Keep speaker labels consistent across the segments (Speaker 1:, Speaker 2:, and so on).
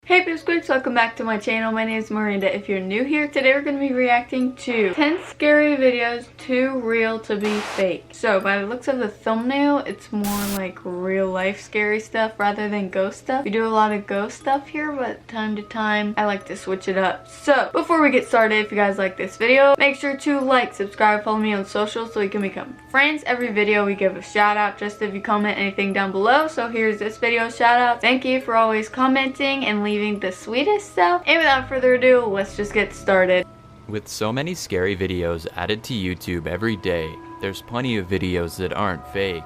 Speaker 1: Hey Biscuits, welcome back to my channel. My name is Miranda. If you're new here, today we're going to be reacting to 10 scary videos too real to be fake. So by the looks of the thumbnail, it's more like real life scary stuff rather than ghost stuff. We do a lot of ghost stuff here, but time to time I like to switch it up. So before we get started, if you guys like this video, make sure to like, subscribe, follow me on social so we can become friends. Every video we give a shout out just if you comment anything down below. So here's this video shout out. Thank you for always commenting and leaving the sweetest stuff. And without further ado, let's just get started.
Speaker 2: With so many scary videos added to YouTube every day, there's plenty of videos that aren't fake.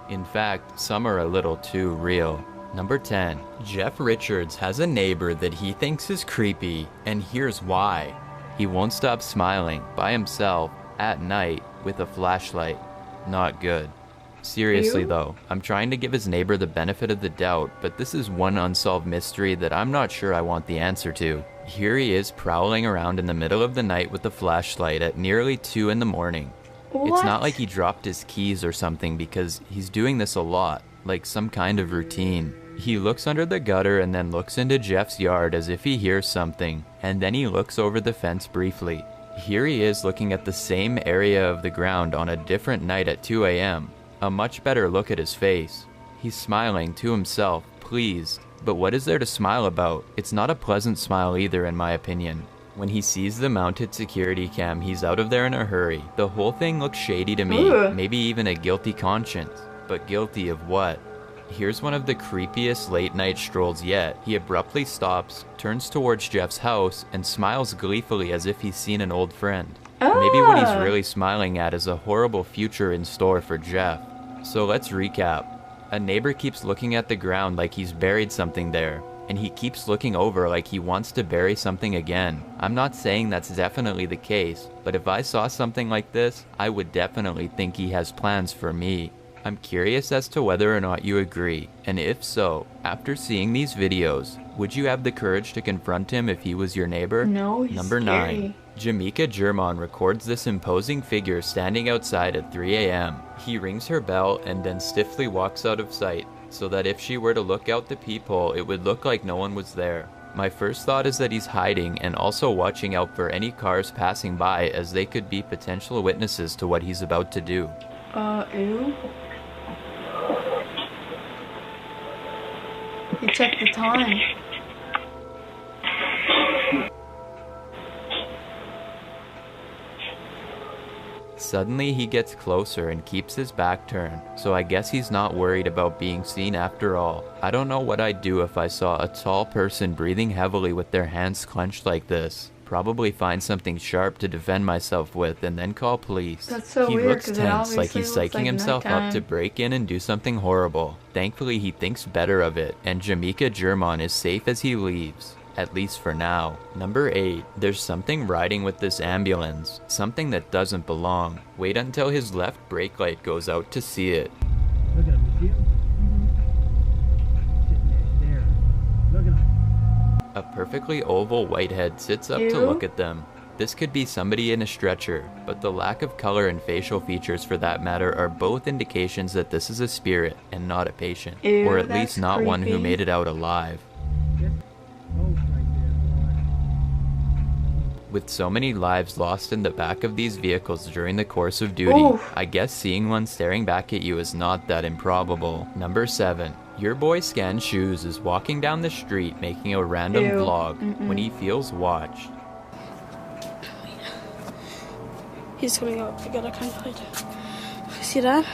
Speaker 2: In fact, some are a little too real. Number 10. Jeff Richards has a neighbor that he thinks is creepy, and here's why. He won't stop smiling by himself at night with a flashlight. Not good. Seriously though, I'm trying to give his neighbor the benefit of the doubt, but this is one unsolved mystery that I'm not sure I want the answer to. Here he is prowling around in the middle of the night with a flashlight at nearly 2 in the morning.
Speaker 1: What?
Speaker 2: It's not like he dropped his keys or something, because he's doing this a lot, like some kind of routine. He looks under the gutter and then looks into Jeff's yard as if he hears something, and then he looks over the fence briefly. Here he is looking at the same area of the ground on a different night at 2 a.m. A much better look at his face. He's smiling to himself, pleased. But what is there to smile about? It's not a pleasant smile either, in my opinion. When he sees the mounted security cam, he's out of there in a hurry. The whole thing looks shady to me, maybe even a guilty conscience. But guilty of what? Here's one of the creepiest late night strolls yet. He abruptly stops, turns towards Jeff's house, and smiles gleefully as if he's seen an old friend. Maybe what he's really smiling at is a horrible future in store for Jeff. So let's recap. A neighbor keeps looking at the ground like he's buried something there, and he keeps looking over like he wants to bury something again. I'm not saying that's definitely the case, but if I saw something like this, I would definitely think he has plans for me. I'm curious as to whether or not you agree, and if so, after seeing these videos, would you have the courage to confront him if he was your neighbor?
Speaker 1: No, he's
Speaker 2: Number
Speaker 1: scary.
Speaker 2: 9. Jamaica German records this imposing figure standing outside at 3 a.m. He rings her bell and then stiffly walks out of sight, so that if she were to look out the peephole, it would look like no one was there. My first thought is that he's hiding and also watching out for any cars passing by, as they could be potential witnesses to what he's about to do.
Speaker 1: Ew. He checked the time.
Speaker 2: Suddenly he gets closer and keeps his back turned, so I guess he's not worried about being seen after all. I don't know what I'd do if I saw a tall person breathing heavily with their hands clenched like this. Probably find something sharp to defend myself with and then call police.
Speaker 1: That's so
Speaker 2: he
Speaker 1: weird,
Speaker 2: looks
Speaker 1: 'cause it
Speaker 2: tense, like
Speaker 1: obviously
Speaker 2: he's
Speaker 1: looks
Speaker 2: psyching
Speaker 1: like
Speaker 2: himself up to
Speaker 1: nighttime.
Speaker 2: break in and do something horrible. Thankfully he thinks better of it, and Jamaica German is safe as he leaves. At least for now. Number 8. There's something riding with this ambulance. Something that doesn't belong. Wait until his left brake light goes out to see it.
Speaker 3: Look at him, you see him? Sitting there. Look at him.
Speaker 2: A perfectly oval white head sits up to
Speaker 1: Ew.
Speaker 2: look at them. This could be somebody in a stretcher, but the lack of color and facial features for that matter are both indications that this is a spirit and not a patient.
Speaker 1: Ew,
Speaker 2: or at
Speaker 1: that's
Speaker 2: least not one who
Speaker 1: creepy.
Speaker 2: made it out alive.
Speaker 3: Yes. Oh, right there,
Speaker 2: With so many lives lost in the back of these vehicles during the course of duty,
Speaker 1: Oof.
Speaker 2: I guess seeing one staring back at you is not that improbable. Number 7. Your boy Scan Shoes is walking down the street making a random
Speaker 1: Ew.
Speaker 2: vlog when he feels watched.
Speaker 4: He's coming up. I gotta kind of hide. See that?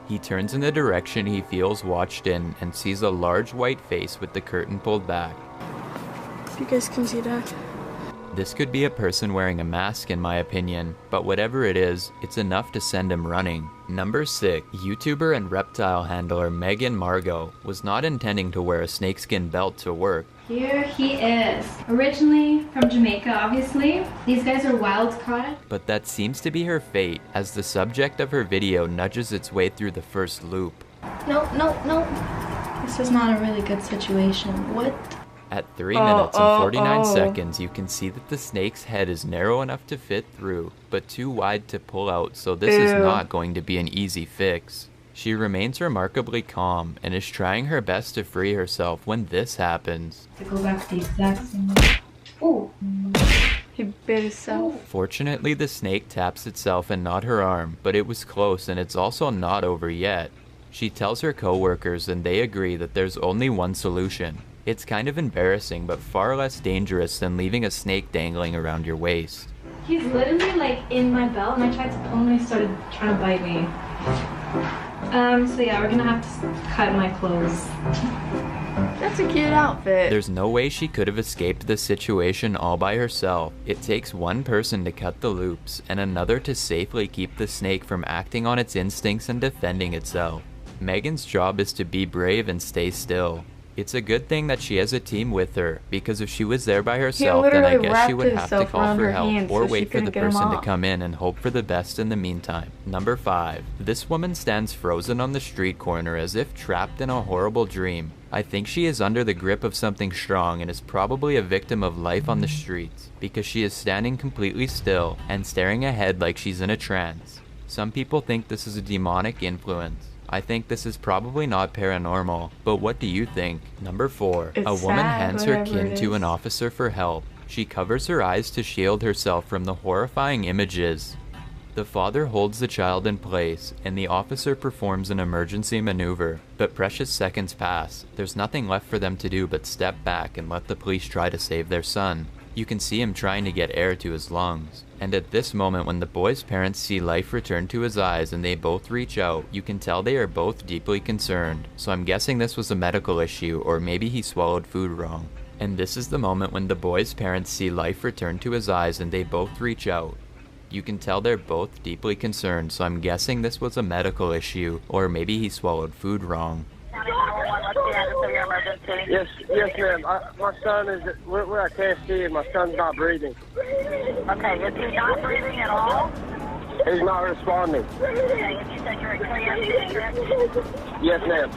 Speaker 2: He turns in the direction he feels watched in and sees a large white face with the curtain pulled back.
Speaker 4: You guys can see that.
Speaker 2: This could be a person wearing a mask in my opinion, but whatever it is, it's enough to send him running. Number 6. YouTuber and reptile handler Megan Margot was not intending to wear a snakeskin belt to work.
Speaker 5: Here he is. Originally from Jamaica, obviously. These guys are wild caught.
Speaker 2: But that seems to be her fate, as the subject of her video nudges its way through the first loop.
Speaker 5: No, no, no. This is not a really good situation. What?
Speaker 2: At 3 minutes and 49 seconds, you can see that the snake's head is narrow enough to fit through, but too wide to pull out, so this is not going to be an easy fix. She remains remarkably calm and is trying her best to free herself when this happens.
Speaker 5: To go back to the exact same way. Oh!
Speaker 1: He bit himself.
Speaker 2: Fortunately, the snake taps itself and not her arm, but it was close and it's also not over yet. She tells her co-workers and they agree that there's only one solution. It's kind of embarrassing but far less dangerous than leaving a snake dangling around your waist.
Speaker 5: He's literally like in my belt and I tried to pull him and he started trying to bite me. So yeah, we're gonna have to cut my clothes.
Speaker 1: That's a cute outfit.
Speaker 2: There's no way she could have escaped this situation all by herself. It takes one person to cut the loops and another to safely keep the snake from acting on its instincts and defending itself. Megan's job is to be brave and stay still. It's a good thing that she has a team with her, because if she was there by herself, then I guess she would have to call for help or wait for the person to come in and hope for the best in the meantime. Number 5. This woman stands frozen on the street corner as if trapped in a horrible dream. I think she is under the grip of something strong and is probably a victim of life on the streets, because she is standing completely still and staring ahead like she's in a trance. Some people think this is a demonic influence. I think this is probably not paranormal, but what do you think? Number 4. A woman hands her kid to an officer for help. She covers her eyes to shield herself from the horrifying images. The father holds the child in place, and the officer performs an emergency maneuver. But precious seconds pass. There's nothing left for them to do but step back and let the police try to save their son. You can see him trying to get air to his lungs. And at this moment, when the boy's parents see life return to his eyes and they both reach out, you can tell they are both deeply concerned. So I'm guessing this was a medical issue, or maybe he swallowed food wrong. And this is the moment when the boy's parents see life return to his eyes and they both reach out. You can tell they're both deeply concerned, so I'm guessing this was a medical issue, or maybe he swallowed food wrong.
Speaker 6: Yes, ma'am. My son is, we're at KFC and my son's not breathing.
Speaker 7: Okay, is he not breathing at all?
Speaker 6: He's not responding.
Speaker 7: Okay, and you said you're at KFC, correct?
Speaker 6: Yes, ma'am.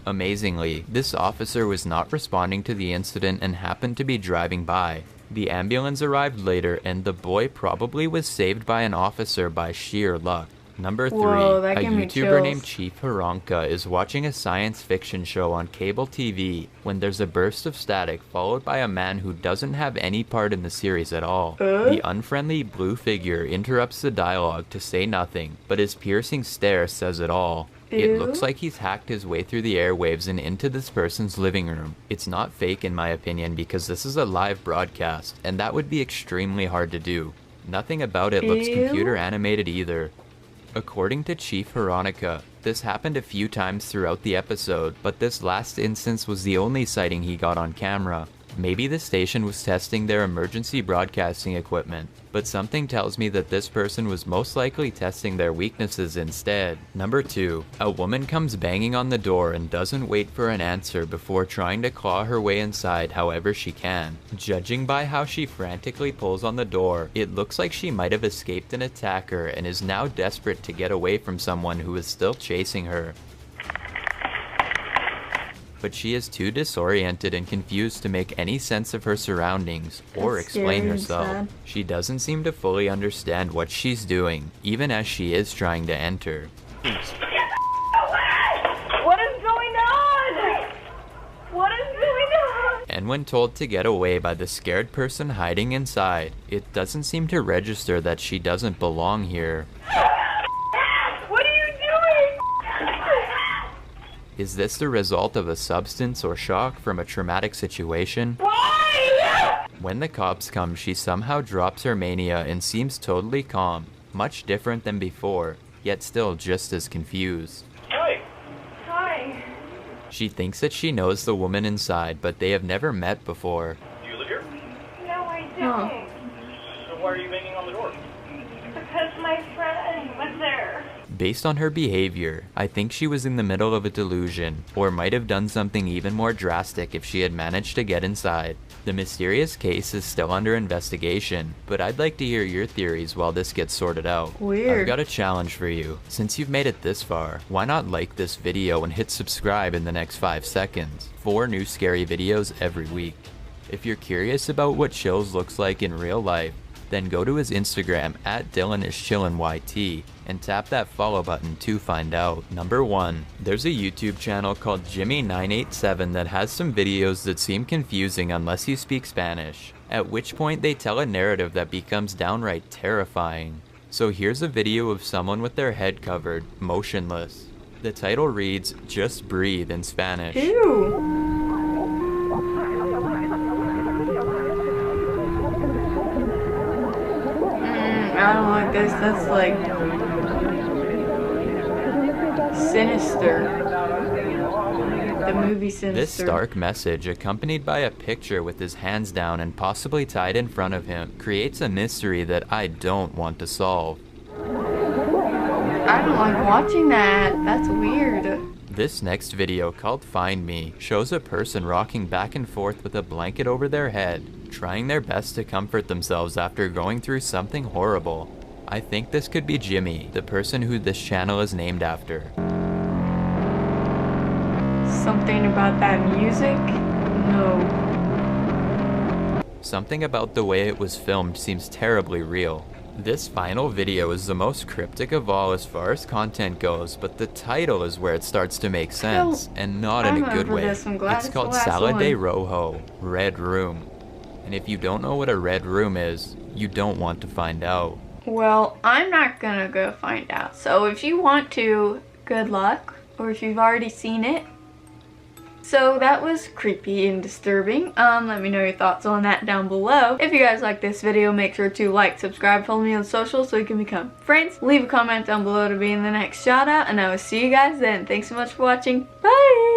Speaker 2: Amazingly, this officer was not responding to the incident and happened to be driving by. The ambulance arrived later and the boy probably was saved by an officer by sheer luck. Number 3,
Speaker 1: Whoa,
Speaker 2: a YouTuber named Chief Haronka is watching a science fiction show on cable TV when there's a burst of static followed by a man who doesn't have any part in the series at all. The unfriendly blue figure interrupts the dialogue to say nothing, but his piercing stare says it all. It looks like he's hacked his way through the airwaves and into this person's living room. It's not fake in my opinion because this is a live broadcast, and that would be extremely hard to do. Nothing about it looks computer animated either. According to Chief Haronka, this happened a few times throughout the episode, but this last instance was the only sighting he got on camera. Maybe the station was testing their emergency broadcasting equipment, but something tells me that this person was most likely testing their weaknesses instead. Number 2, a woman comes banging on the door and doesn't wait for an answer before trying to claw her way inside however she can. Judging by how she frantically pulls on the door, it looks like she might have escaped an attacker and is now desperate to get away from someone who is still chasing her. But she is too disoriented and confused to make any sense of her surroundings or explain herself. She doesn't seem to fully understand what she's doing, even as she is trying to enter.
Speaker 7: What is going on? What is going on?
Speaker 2: And when told to get away by the scared person hiding inside, it doesn't seem to register that she doesn't belong here.
Speaker 7: What are you doing?
Speaker 2: Is this the result of a substance or shock from a traumatic situation?
Speaker 7: Why?
Speaker 2: When the cops come, she somehow drops her mania and seems totally calm, much different than before, yet still just as confused.
Speaker 6: Hi.
Speaker 7: Hi.
Speaker 2: She thinks that she knows the woman inside, but they have never met before.
Speaker 6: Do you live here?
Speaker 7: No, I don't.
Speaker 6: So why are you banging on the door?
Speaker 7: Because my friend was there.
Speaker 2: Based on her behavior, I think she was in the middle of a delusion, or might have done something even more drastic if she had managed to get inside. The mysterious case is still under investigation, but I'd like to hear your theories while this gets sorted out.
Speaker 1: Weird.
Speaker 2: I've got a challenge for you. Since you've made it this far, why not like this video and hit subscribe in the next 5 seconds? 4 new scary videos every week. If you're curious about what chills looks like in real life, Then go to his Instagram at DylanIsChillinYT and tap that follow button to find out. Number 1. There's a YouTube channel called Jimmy987 that has some videos that seem confusing unless you speak Spanish, at which point they tell a narrative that becomes downright terrifying. So here's a video of someone with their head covered, motionless. The title reads, "Just Breathe" in Spanish.
Speaker 1: Ew. I don't like this. That's like sinister. The movie Sinister.
Speaker 2: This stark message, accompanied by a picture with his hands down and possibly tied in front of him, creates a mystery that I don't want to solve.
Speaker 1: I don't like watching that. That's weird.
Speaker 2: This next video, called Find Me, shows a person rocking back and forth with a blanket over their head, trying their best to comfort themselves after going through something horrible. I think this could be Jimmy, the person who this channel is named after.
Speaker 1: Something about that music? No.
Speaker 2: Something about the way it was filmed seems terribly real. This final video is the most cryptic of all as far as content goes, but the title is where it starts to make sense, and not in a good way.
Speaker 1: This. I'm glad
Speaker 2: It's called Sala de Rojo, Red Room. And if you don't know what a red room is, you don't want to find out.
Speaker 1: Well, I'm not gonna go find out. So if you want to, good luck. Or if you've already seen it. So that was creepy and disturbing. Let me know your thoughts on that down below. If you guys like this video, make sure to like, subscribe, follow me on socials so you can become friends. Leave a comment down below to be in the next shout out, and I will see you guys then. Thanks so much for watching. Bye!